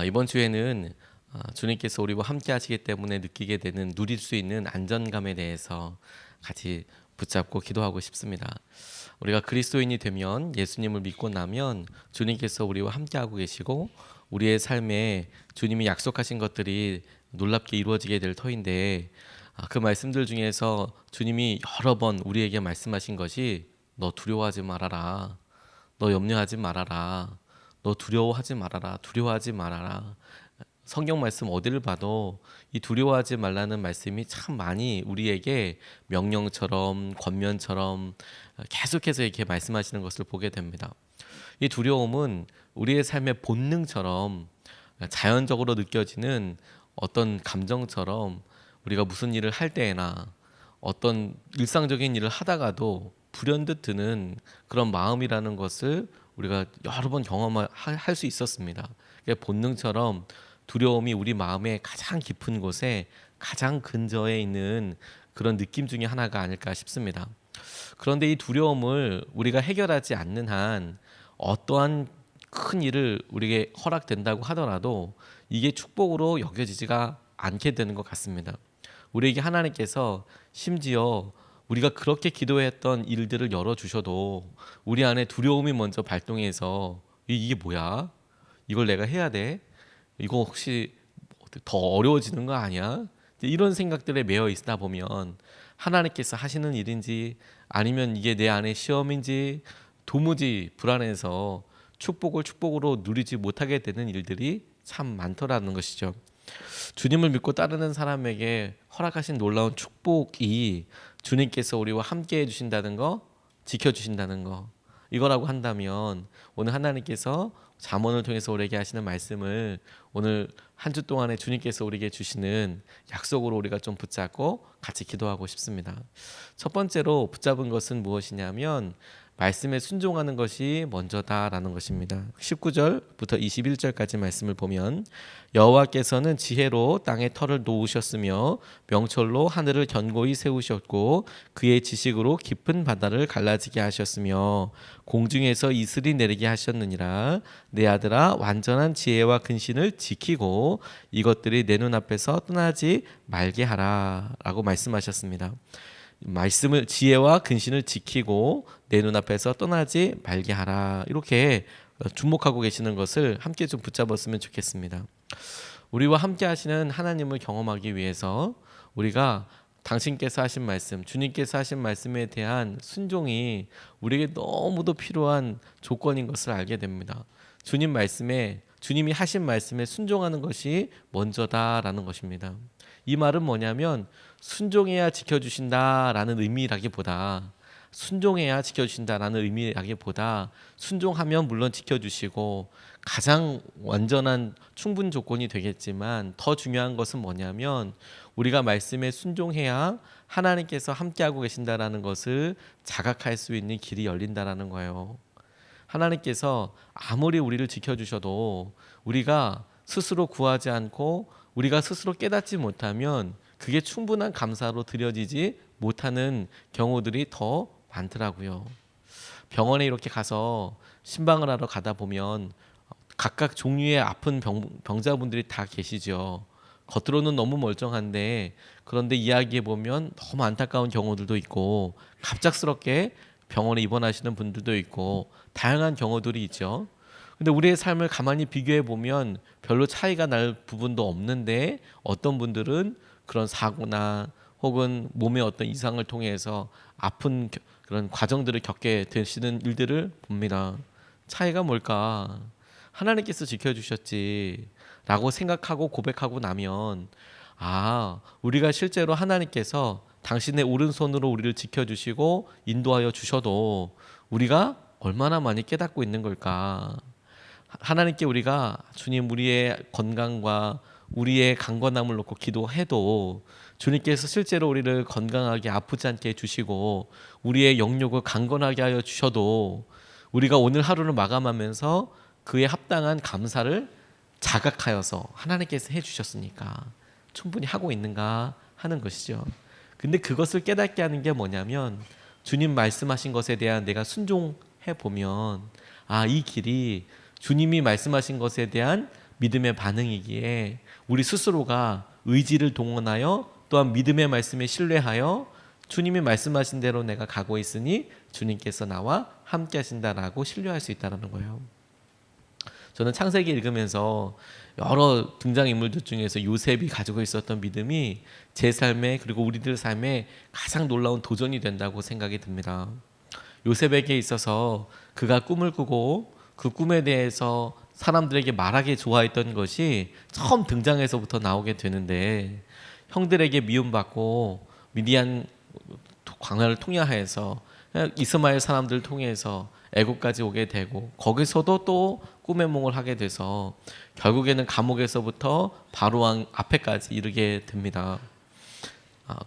이번 주에는 주님께서 우리와 함께 하시기 때문에 느끼게 되는 누릴 수 있는 안전감에 대해서 같이 붙잡고 기도하고 싶습니다. 우리가 그리스도인이 되면 예수님을 믿고 나면 주님께서 우리와 함께 하고 계시고 우리의 삶에 주님이 약속하신 것들이 놀랍게 이루어지게 될 터인데 그 말씀들 중에서 주님이 여러 번 우리에게 말씀하신 것이 너 두려워하지 말아라. 너 염려하지 말아라. 너 두려워하지 말아라. 두려워하지 말아라. 성경 말씀 어디를 봐도 이 두려워하지 말라는 말씀이 참 많이 우리에게 명령처럼 권면처럼 계속해서 이렇게 말씀하시는 것을 보게 됩니다. 이 두려움은 우리의 삶의 본능처럼 자연적으로 느껴지는 어떤 감정처럼 우리가 무슨 일을 할 때나 어떤 일상적인 일을 하다가도 불현듯 드는 그런 마음이라는 것을 우리가 여러 번 경험할 수 있었습니다. 본능처럼 두려움이 우리 마음의 가장 깊은 곳에 가장 근저에 있는 그런 느낌 중에 하나가 아닐까 싶습니다. 그런데 이 두려움을 우리가 해결하지 않는 한 어떠한 큰 일을 우리에게 허락된다고 하더라도 이게 축복으로 여겨지지가 않게 되는 것 같습니다. 우리에게 하나님께서 심지어 우리가 그렇게 기도했던 일들을 열어주셔도 우리 안에 두려움이 먼저 발동해서 이게 뭐야? 이걸 내가 해야 돼? 이거 혹시 더 어려워지는 거 아니야? 이런 생각들에 매여 있다 보면 하나님께서 하시는 일인지 아니면 이게 내 안의 시험인지 도무지 불안해서 축복으로 누리지 못하게 되는 일들이 참 많더라는 것이죠. 주님을 믿고 따르는 사람에게 허락하신 놀라운 축복이 주님께서 우리와 함께 해주신다는 거, 지켜주신다는 거, 이거라고 한다면 오늘 하나님께서 잠언을 통해서 우리에게 하시는 말씀을 오늘 한 주 동안에 주님께서 우리에게 주시는 약속으로 우리가 좀 붙잡고 같이 기도하고 싶습니다. 첫 번째로 붙잡은 것은 무엇이냐면 말씀에 순종하는 것이 먼저다라는 것입니다. 19절부터 21절까지 말씀을 보면 여호와께서는 지혜로 땅에 터를 놓으셨으며 명철로 하늘을 견고히 세우셨고 그의 지식으로 깊은 바다를 갈라지게 하셨으며 공중에서 이슬이 내리게 하셨느니라. 내 아들아 완전한 지혜와 근신을 지키고 이것들이 내 눈앞에서 떠나지 말게 하라 라고 말씀하셨습니다. 말씀을 지혜와 근신을 지키고 내 눈앞에서 떠나지 말게 하라 이렇게 주목하고 계시는 것을 함께 좀 붙잡았으면 좋겠습니다. 우리와 함께 하시는 하나님을 경험하기 위해서 우리가 당신께서 하신 말씀, 주님께서 하신 말씀에 대한 순종이 우리에게 너무도 필요한 조건인 것을 알게 됩니다. 주님이 하신 말씀에 순종하는 것이 먼저다라는 것입니다. 이 말은 뭐냐면 순종해야 지켜주신다라는 의미라기보다 순종하면 물론 지켜주시고 가장 완전한 충분 조건이 되겠지만 더 중요한 것은 뭐냐면 우리가 말씀에 순종해야 하나님께서 함께하고 계신다라는 것을 자각할 수 있는 길이 열린다라는 거예요. 하나님께서 아무리 우리를 지켜주셔도 우리가 스스로 구하지 않고 우리가 스스로 깨닫지 못하면 그게 충분한 감사로 드려지지 못하는 경우들이 더 많더라고요. 병원에 이렇게 가서 신방을 하러 가다 보면 각각 종류의 아픈 병자분들이 다 계시죠. 겉으로는 너무 멀쩡한데 그런데 이야기해 보면 너무 안타까운 경우들도 있고 갑작스럽게 병원에 입원하시는 분들도 있고 다양한 경우들이 있죠. 근데 우리의 삶을 가만히 비교해 보면 별로 차이가 날 부분도 없는데 어떤 분들은 그런 사고나 혹은 몸의 어떤 이상을 통해서 아픈 그런 과정들을 겪게 되시는 일들을 봅니다. 차이가 뭘까? 하나님께서 지켜주셨지 라고 생각하고 고백하고 나면 우리가 실제로 하나님께서 당신의 오른손으로 우리를 지켜주시고 인도하여 주셔도 우리가 얼마나 많이 깨닫고 있는 걸까? 하나님께 우리가 주님 우리의 건강과 우리의 강건함을 놓고 기도해도 주님께서 실제로 우리를 건강하게 아프지 않게 해주시고 우리의 영역을 강건하게 하여 주셔도 우리가 오늘 하루를 마감하면서 그에 합당한 감사를 자각하여서 하나님께서 해주셨으니까 충분히 하고 있는가 하는 것이죠. 근데 그것을 깨닫게 하는 게 뭐냐면 주님 말씀하신 것에 대한 내가 순종해 보면 이 길이 주님이 말씀하신 것에 대한 믿음의 반응이기에 우리 스스로가 의지를 동원하여 또한 믿음의 말씀에 신뢰하여 주님이 말씀하신 대로 내가 가고 있으니 주님께서 나와 함께 하신다라고 신뢰할 수 있다는 거예요. 저는 창세기 읽으면서 여러 등장인물들 중에서 요셉이 가지고 있었던 믿음이 제 삶에 그리고 우리들 삶에 가장 놀라운 도전이 된다고 생각이 듭니다. 요셉에게 있어서 그가 꿈을 꾸고 그 꿈에 대해서 사람들에게 말하기 좋아했던 것이 처음 등장해서부터 나오게 되는데, 형들에게 미움받고 미디안 광야를 통해서 이스마엘 사람들을 통해서 애굽까지 오게 되고 거기서도 또 꿈의 몽을 하게 돼서 결국에는 감옥에서부터 바로 왕 앞에까지 이르게 됩니다.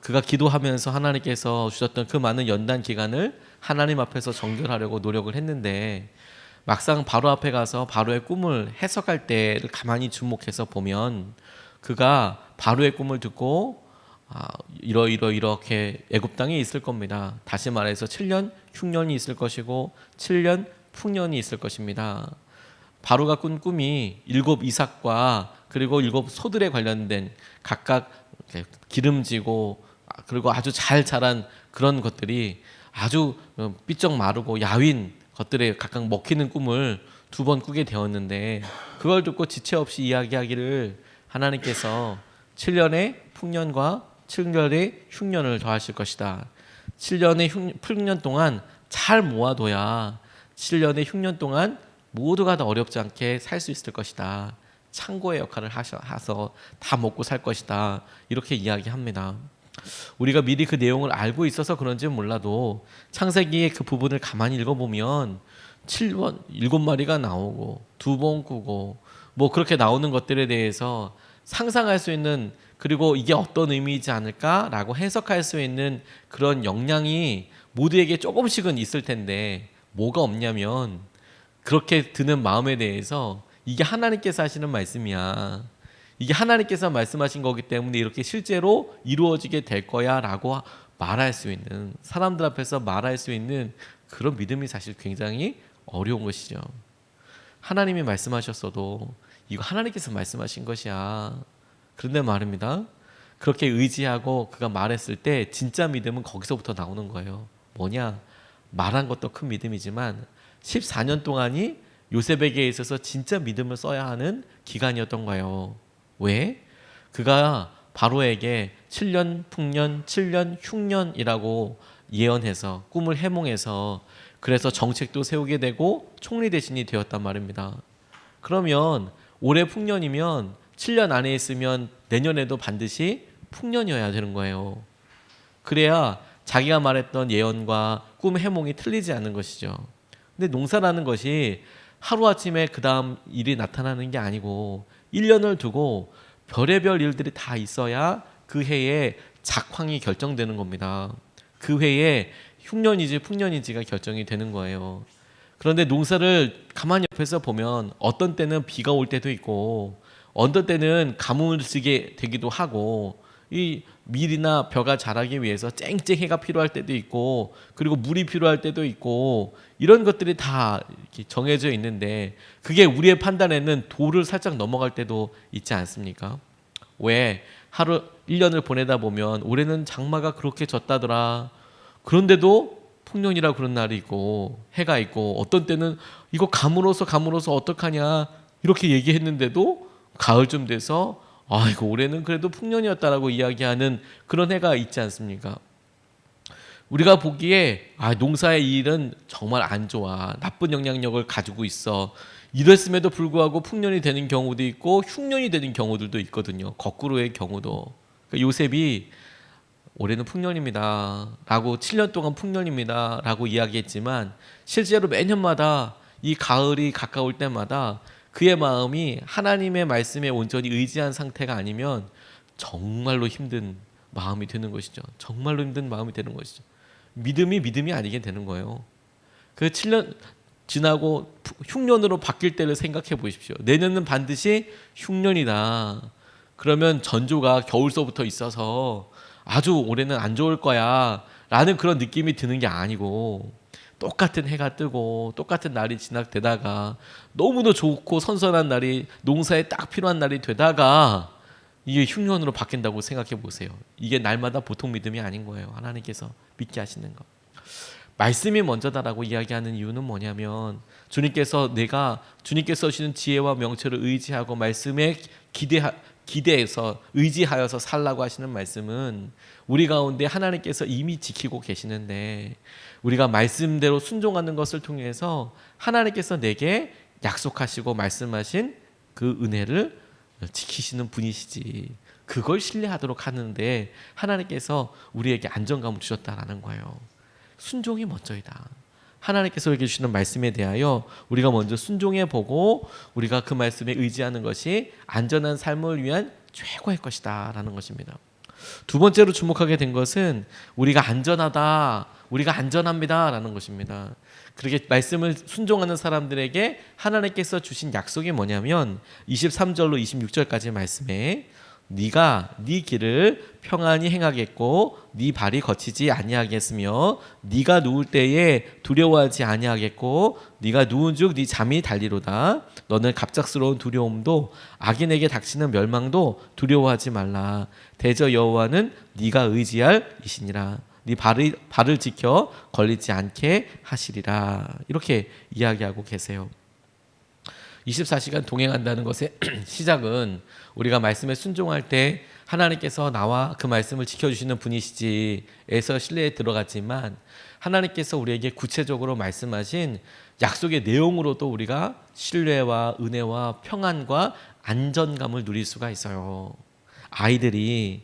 그가 기도하면서 하나님께서 주셨던 그 많은 연단 기간을 하나님 앞에서 정결하려고 노력을 했는데, 막상 바로 앞에 가서 바로의 꿈을 해석할 때를 가만히 주목해서 보면 그가 바로의 꿈을 듣고 이렇게 애굽 땅에 있을 겁니다. 다시 말해서 7년 흉년이 있을 것이고 7년 풍년이 있을 것입니다. 바로가 꾼 꿈이 7 이삭과 그리고 7 소들에 관련된 각각 기름지고 그리고 아주 잘 자란 그런 것들이 아주 삐쩍 마르고 야윈 것들에 각각 먹히는 꿈을 2번 꾸게 되었는데, 그걸 듣고 지체 없이 이야기하기를 하나님께서 7년의 풍년과 7년의 흉년을 더하실 것이다. 7년의 풍년 동안 잘 모아둬야 7년의 흉년 동안 모두가 다 어렵지 않게 살 수 있을 것이다. 창고의 역할을 하셔서 다 먹고 살 것이다. 이렇게 이야기합니다. 우리가 미리 그 내용을 알고 있어서 그런지는 몰라도 창세기의 그 부분을 가만히 읽어보면 7마리가 나오고 2번 꾸고 뭐 그렇게 나오는 것들에 대해서 상상할 수 있는, 그리고 이게 어떤 의미이지 않을까라고 해석할 수 있는 그런 역량이 모두에게 조금씩은 있을 텐데, 뭐가 없냐면 그렇게 드는 마음에 대해서 이게 하나님께서 하시는 말씀이야, 이게 하나님께서 말씀하신 거기 때문에 이렇게 실제로 이루어지게 될 거야 라고 말할 수 있는, 사람들 앞에서 말할 수 있는 그런 믿음이 사실 굉장히 어려운 것이죠. 하나님이 말씀하셨어도 이거 하나님께서 말씀하신 것이야. 그런데 말입니다, 그렇게 의지하고 그가 말했을 때 진짜 믿음은 거기서부터 나오는 거예요. 뭐냐? 말한 것도 큰 믿음이지만 14년 동안이 요셉에게 있어서 진짜 믿음을 써야 하는 기간이었던 거예요. 왜? 그가 바로에게 7년 풍년 7년 흉년이라고 예언해서 꿈을 해몽해서 그래서 정책도 세우게 되고 총리 대신이 되었단 말입니다. 그러면 올해 풍년이면 7년 안에 있으면 내년에도 반드시 풍년이어야 되는 거예요. 그래야 자기가 말했던 예언과 꿈 해몽이 틀리지 않는 것이죠. 근데 농사라는 것이 하루아침에 그 다음 일이 나타나는 게 아니고 1년을 두고 별의별 일들이 다 있어야 그 해에 작황이 결정되는 겁니다. 그 해에 흉년이지 풍년이지가 결정이 되는 거예요. 그런데 농사를 가만히 옆에서 보면 어떤 때는 비가 올 때도 있고 어떤 때는 가뭄을 쓰게 되기도 하고, 이 밀이나 벼가 자라기 위해서 쨍쨍해가 필요할 때도 있고 그리고 물이 필요할 때도 있고, 이런 것들이 다 이렇게 정해져 있는데 그게 우리의 판단에는 도를 살짝 넘어갈 때도 있지 않습니까? 왜? 하루 1년을 보내다 보면 올해는 장마가 그렇게 졌다더라. 그런데도 풍년이라 그런 날이 있고 해가 있고, 어떤 때는 이거 가물어서 어떡하냐 이렇게 얘기했는데도 가을쯤 돼서 이거 올해는 그래도 풍년이었다라고 이야기하는 그런 해가 있지 않습니까? 우리가 보기에 농사의 일은 정말 안 좋아, 나쁜 영향력을 가지고 있어, 이랬음에도 불구하고 풍년이 되는 경우도 있고 흉년이 되는 경우들도 있거든요. 거꾸로의 경우도. 그러니까 요셉이 올해는 풍년입니다 라고 7년 동안 풍년입니다 라고 이야기했지만 실제로 매년마다 이 가을이 가까울 때마다 그의 마음이 하나님의 말씀에 온전히 의지한 상태가 아니면 정말로 힘든 마음이 되는 것이죠. 정말로 힘든 마음이 되는 것이죠. 믿음이 아니게 되는 거예요. 그 7년 지나고 흉년으로 바뀔 때를 생각해 보십시오. 내년은 반드시 흉년이다. 그러면 전조가 겨울서부터 있어서 아주 올해는 안 좋을 거야 라는 그런 느낌이 드는 게 아니고, 똑같은 해가 뜨고 똑같은 날이 지나되다가 너무도 좋고 선선한 날이 농사에 딱 필요한 날이 되다가 이게 흉년으로 바뀐다고 생각해 보세요. 이게 날마다 보통 믿음이 아닌 거예요. 하나님께서 믿게 하시는 거. 말씀이 먼저다라고 이야기하는 이유는 뭐냐면 주님께서 주시는 지혜와 명철을 의지하고 말씀에 기대해서 의지하여서 살라고 하시는 말씀은 우리 가운데 하나님께서 이미 지키고 계시는데 우리가 말씀대로 순종하는 것을 통해서 하나님께서 내게 약속하시고 말씀하신 그 은혜를 지키시는 분이시지, 그걸 신뢰하도록 하는데 하나님께서 우리에게 안정감을 주셨다라는 거예요. 순종이 먼저이다. 하나님께서 우리에게 주시는 말씀에 대하여 우리가 먼저 순종해 보고 우리가 그 말씀에 의지하는 것이 안전한 삶을 위한 최고의 것이다 라는 것입니다. 두 번째로 주목하게 된 것은 우리가 안전하다, 우리가 안전합니다 라는 것입니다. 그렇게 말씀을 순종하는 사람들에게 하나님께서 주신 약속이 뭐냐면 23절로 26절까지 말씀에 네가 네 길을 평안히 행하겠고 네 발이 거치지 아니하겠으며 네가 누울 때에 두려워하지 아니하겠고 네가 누운즉 네 잠이 달리로다. 너는 갑작스러운 두려움도 악인에게 닥치는 멸망도 두려워하지 말라. 대저 여호와는 네가 의지할 이시니라. 네 발을 지켜 걸리지 않게 하시리라. 이렇게 이야기하고 계세요. 24시간 동행한다는 것의 시작은 우리가 말씀에 순종할 때 하나님께서 나와 그 말씀을 지켜주시는 분이시지에서 신뢰에 들어갔지만 하나님께서 우리에게 구체적으로 말씀하신 약속의 내용으로도 우리가 신뢰와 은혜와 평안과 안전감을 누릴 수가 있어요. 아이들이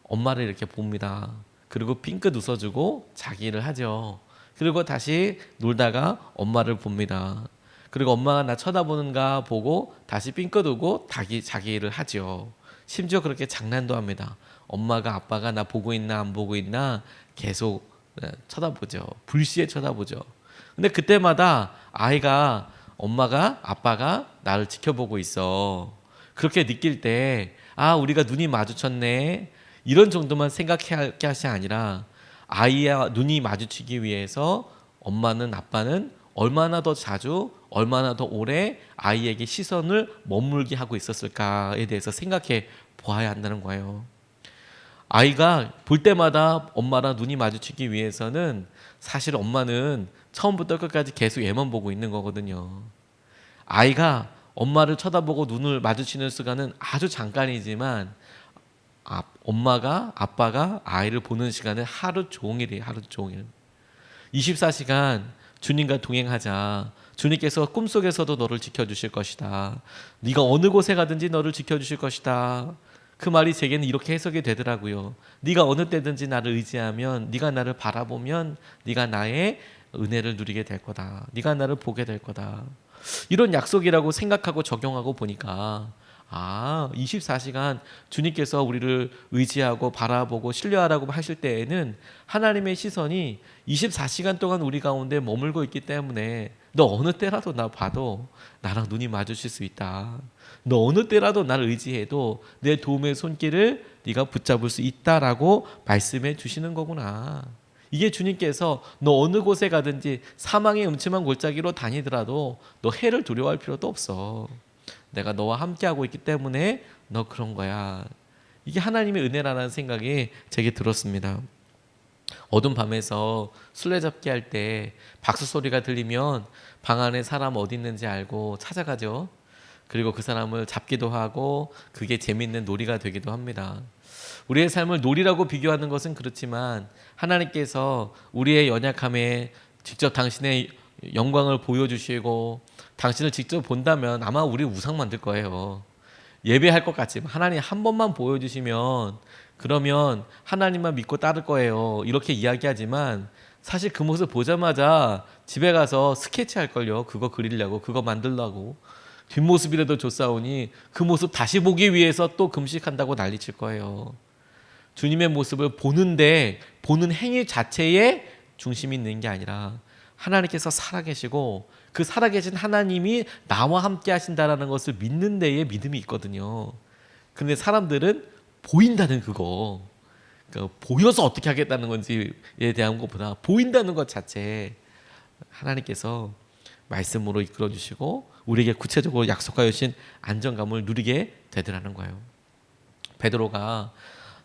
엄마를 이렇게 봅니다. 그리고 핑긋 웃어주고 자기 일을 하죠. 그리고 다시 놀다가 엄마를 봅니다. 그리고 엄마가 나 쳐다보는가 보고 다시 삥긋 웃고 자기 일을 하죠. 심지어 그렇게 장난도 합니다. 엄마가 아빠가 나 보고 있나 안 보고 있나 계속 쳐다보죠. 불시에 쳐다보죠. 근데 그때마다 아이가 엄마가 아빠가 나를 지켜보고 있어. 그렇게 느낄 때 우리가 눈이 마주쳤네. 이런 정도만 생각해야 할 것이 아니라 아이와 눈이 마주치기 위해서 엄마는 아빠는 얼마나 더 자주 얼마나 더 오래 아이에게 시선을 머물게 하고 있었을까에 대해서 생각해 보아야 한다는 거예요. 아이가 볼 때마다 엄마랑 눈이 마주치기 위해서는 사실 엄마는 처음부터 끝까지 계속 얘만 보고 있는 거거든요. 아이가 엄마를 쳐다보고 눈을 마주치는 시간은 아주 잠깐이지만 아빠가 아이를 보는 시간은 하루 종일이에요. 하루 종일. 24시간 주님과 동행하자. 주님께서 꿈속에서도 너를 지켜주실 것이다. 네가 어느 곳에 가든지 너를 지켜주실 것이다. 그 말이 제게는 이렇게 해석이 되더라고요. 네가 어느 때든지 나를 의지하면, 네가 나를 바라보면 네가 나의 은혜를 누리게 될 거다. 네가 나를 보게 될 거다. 이런 약속이라고 생각하고 적용하고 보니까 24시간 주님께서 우리를 의지하고 바라보고 신뢰하라고 하실 때에는 하나님의 시선이 24시간 동안 우리 가운데 머물고 있기 때문에 너 어느 때라도 나 봐도 나랑 눈이 마주칠 수 있다. 너 어느 때라도 나를 의지해도 내 도움의 손길을 네가 붙잡을 수 있다라고 말씀해 주시는 거구나. 이게 주님께서 너 어느 곳에 가든지 사망의 음침한 골짜기로 다니더라도 너 해를 두려워할 필요도 없어. 내가 너와 함께하고 있기 때문에 너 그런 거야. 이게 하나님의 은혜라는 생각이 제게 들었습니다. 어두운 밤에서 술래잡기 할 때 박수 소리가 들리면 방 안에 사람 어디 있는지 알고 찾아가죠. 그리고 그 사람을 잡기도 하고 그게 재미있는 놀이가 되기도 합니다. 우리의 삶을 놀이라고 비교하는 것은 그렇지만 하나님께서 우리의 연약함에 직접 당신의 영광을 보여주시고 당신을 직접 본다면 아마 우리 우상 만들 거예요. 예배할 것 같지만 하나님 한 번만 보여주시면 그러면 하나님만 믿고 따를 거예요. 이렇게 이야기하지만 사실 그 모습 보자마자 집에 가서 스케치할 걸요. 그거 그리려고, 그거 만들려고. 뒷모습이라도 좋사오니 그 모습 다시 보기 위해서 또 금식한다고 난리칠 거예요. 주님의 모습을 보는데 보는 행위 자체에 중심이 있는 게 아니라 하나님께서 살아계시고 그 살아계신 하나님이 나와 함께 하신다라는 것을 믿는 데에 믿음이 있거든요. 그런데 사람들은 보인다는 그거, 그러니까 보여서 어떻게 하겠다는 건지에 대한 것보다 보인다는 것 자체, 하나님께서 말씀으로 이끌어 주시고 우리에게 구체적으로 약속하여 주신 안정감을 누리게 되더라는 거예요. 베드로가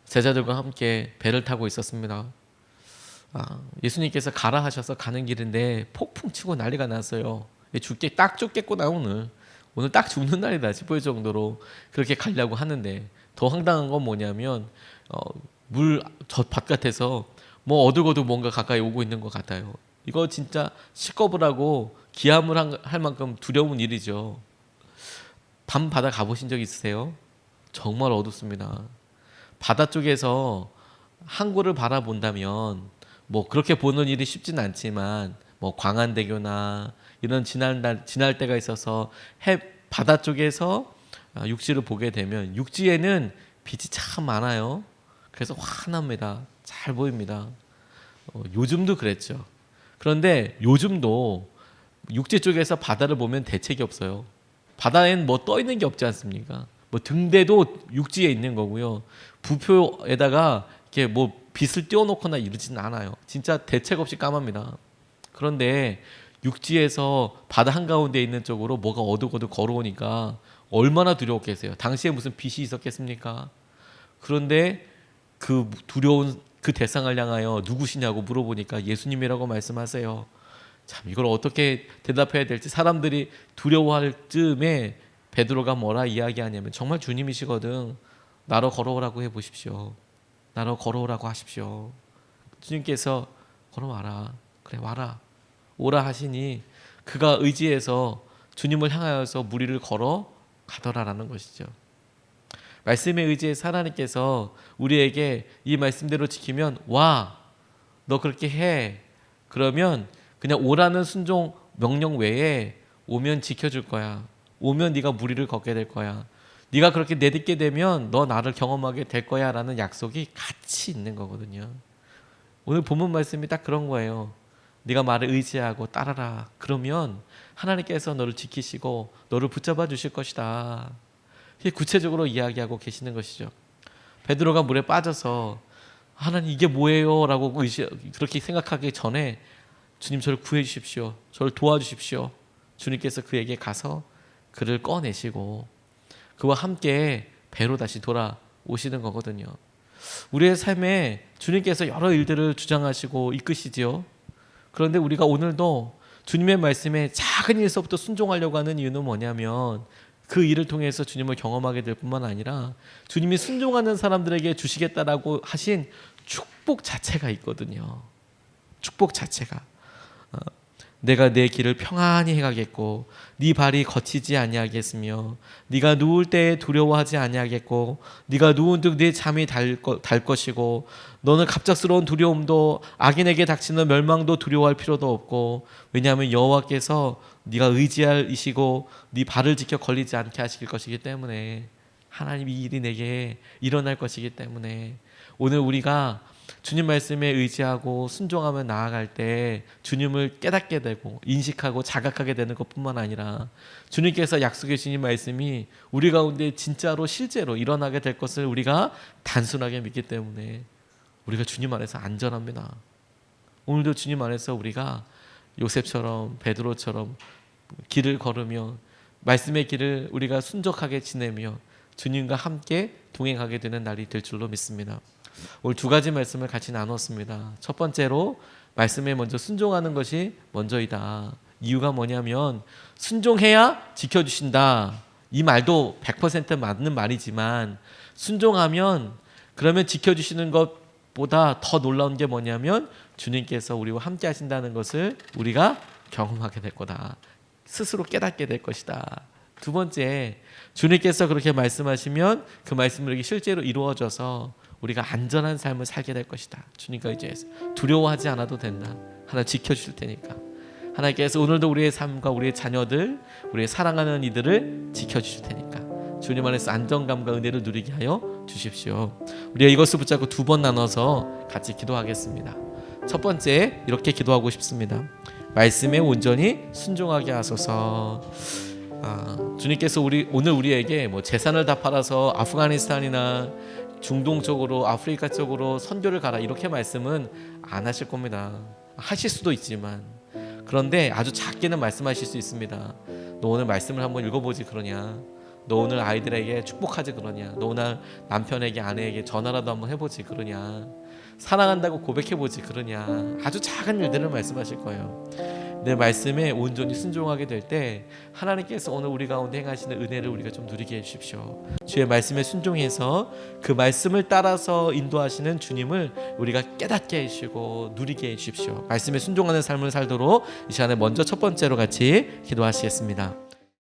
제자들과 함께 배를 타고 있었습니다. 예수님께서 가라 하셔서 가는 길인데 폭풍 치고 난리가 났어요. 죽겠구나 오늘 딱 죽는 날이다 싶을 정도로 그렇게 가려고 하는데, 더 황당한 건 뭐냐면 물 저 바깥에서 뭐 어둑어둑 뭔가 가까이 오고 있는 것 같아요. 이거 진짜 식겁을 하고 기함을 할 만큼 두려운 일이죠. 밤 바다 가보신 적 있으세요? 정말 어둡습니다. 바다 쪽에서 항구를 바라본다면 뭐 그렇게 보는 일이 쉽진 않지만, 뭐 광안대교나 이런 지날 때가 있어서 바다 쪽에서 육지를 보게 되면 육지에는 빛이 참 많아요. 그래서 환합니다. 잘 보입니다. 요즘도 그랬죠. 그런데 요즘도 육지 쪽에서 바다를 보면 대책이 없어요. 바다엔 뭐 떠 있는 게 없지 않습니까? 뭐 등대도 육지에 있는 거고요. 부표에다가 이렇게 뭐 빛을 띄워놓거나 이러지는 않아요. 진짜 대책 없이 까맣니다. 그런데 육지에서 바다 한가운데 있는 쪽으로 뭐가 어둑어둑 걸어오니까 얼마나 두려웠겠어요. 당시에 무슨 빛이 있었겠습니까? 그런데 그 두려운 그 대상을 향하여 누구시냐고 물어보니까 예수님이라고 말씀하세요. 참 이걸 어떻게 대답해야 될지 사람들이 두려워할 즈음에 베드로가 뭐라 이야기하냐면 정말 주님이시거든. 나로 걸어오라고 해보십시오. 나로 걸어오라고 하십시오. 주님께서 걸어와라. 그래 와라. 오라 하시니 그가 의지해서 주님을 향하여서 무리를 걸어 가더라라는 것이죠. 말씀에 의지해서 하나님께서 우리에게 이 말씀대로 지키면 와, 너 그렇게 해. 그러면 그냥 오라는 순종 명령 외에 오면 지켜줄 거야. 오면 네가 무리를 걷게 될 거야. 네가 그렇게 내딛게 되면 너 나를 경험하게 될 거야 라는 약속이 같이 있는 거거든요. 오늘 본문 말씀이 딱 그런 거예요. 네가 말을 의지하고 따라라. 그러면 하나님께서 너를 지키시고 너를 붙잡아 주실 것이다. 구체적으로 이야기하고 계시는 것이죠. 베드로가 물에 빠져서 하나님 이게 뭐예요? 라고 그렇게 생각하기 전에 주님 저를 구해 주십시오. 저를 도와주십시오. 주님께서 그에게 가서 그를 꺼내시고 그와 함께 배로 다시 돌아오시는 거거든요. 우리의 삶에 주님께서 여러 일들을 주장하시고 이끄시지요. 그런데 우리가 오늘도 주님의 말씀에 작은 일서부터 순종하려고 하는 이유는 뭐냐면 그 일을 통해서 주님을 경험하게 될 뿐만 아니라 주님이 순종하는 사람들에게 주시겠다라고 하신 축복 자체가 있거든요. 축복 자체가 내가 내 길을 평안히 해가겠고 네 발이 거치지 아니하겠으며 네가 누울 때에 두려워하지 아니하겠고 네가 누운 듯 네 잠이 달 것이고 너는 갑작스러운 두려움도 악인에게 닥치는 멸망도 두려워할 필요도 없고 왜냐하면 여호와께서 네가 의지할 이시고 네 발을 지켜 걸리지 않게 하실 것이기 때문에 하나님 이 일이 내게 일어날 것이기 때문에 오늘 우리가 주님 말씀에 의지하고 순종하며 나아갈 때 주님을 깨닫게 되고 인식하고 자각하게 되는 것뿐만 아니라 주님께서 약속해 주신 말씀이 우리 가운데 진짜로 실제로 일어나게 될 것을 우리가 단순하게 믿기 때문에 우리가 주님 안에서 안전합니다. 오늘도 주님 안에서 우리가 요셉처럼 베드로처럼 길을 걸으며 말씀의 길을 우리가 순적하게 지내며 주님과 함께 동행하게 되는 날이 될 줄로 믿습니다. 오늘 두 가지 말씀을 같이 나눴습니다. 첫 번째로 말씀에 먼저 순종하는 것이 먼저이다. 이유가 뭐냐면 순종해야 지켜주신다. 이 말도 100% 맞는 말이지만 순종하면 그러면 지켜주시는 것보다 더 놀라운 게 뭐냐면 주님께서 우리와 함께 하신다는 것을 우리가 경험하게 될 거다. 스스로 깨닫게 될 것이다. 두 번째, 주님께서 그렇게 말씀하시면 그 말씀이 실제로 이루어져서 우리가 안전한 삶을 살게 될 것이다. 주님과 의지해서 두려워하지 않아도 된다. 하나님 지켜주실 테니까. 하나님께서 오늘도 우리의 삶과 우리의 자녀들, 우리의 사랑하는 이들을 지켜주실 테니까 주님 안에서 안정감과 은혜를 누리게 하여 주십시오. 우리가 이것을 붙잡고 두 번 나눠서 같이 기도하겠습니다. 첫 번째 이렇게 기도하고 싶습니다. 말씀에 온전히 순종하게 하소서. 주님께서 오늘 우리에게 뭐 재산을 다 팔아서 아프가니스탄이나 중동 쪽으로 아프리카 쪽으로 선교를 가라 이렇게 말씀은 안 하실 겁니다. 하실 수도 있지만 그런데 아주 작게는 말씀하실 수 있습니다. 너 오늘 말씀을 한번 읽어보지 그러냐? 너 오늘 아이들에게 축복하지 그러냐? 너 오늘 남편에게 아내에게 전화라도 한번 해보지 그러냐? 사랑한다고 고백해보지 그러냐? 아주 작은 일들을 말씀하실 거예요. 내 말씀에 온전히 순종하게 될 때 하나님께서 오늘 우리 가운데 행하시는 은혜를 우리가 좀 누리게 해주십시오. 주의 말씀에 순종해서 그 말씀을 따라서 인도하시는 주님을 우리가 깨닫게 해주시고 누리게 해주십시오. 말씀에 순종하는 삶을 살도록 이 시간에 먼저 첫 번째로 같이 기도하시겠습니다.